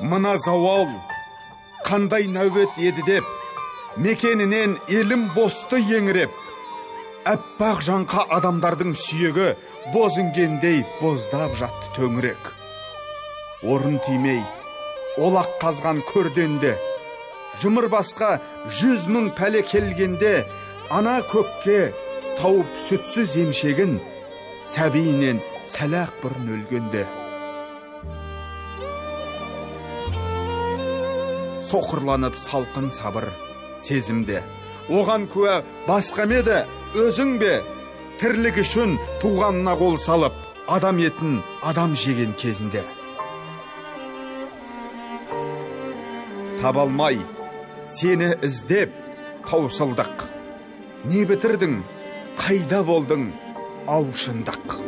Мына зауал қандай нәубет еді деп, мекенінен елім босты еңіреп, әппақ жаңқа адамдардың сүйегі боз інгендей боздап жатты төңірек. Орын тимей, олақ қазған көрденде, жұмыр басқа 100 000 пәле келгенде, ана көкке сауып сүтсіз емшегін, сәбейінен сәләқ бұрын өлгенде. Соқырланып салқын сабыр сезімде, оған куә басқа меді өзің бе? Тірлік үшін туғанына қол салып, адам етін адам жеген кезінде. Табалмай, сені іздеп таусылдық. Не бітірдің, қайда болдың, ау шындық?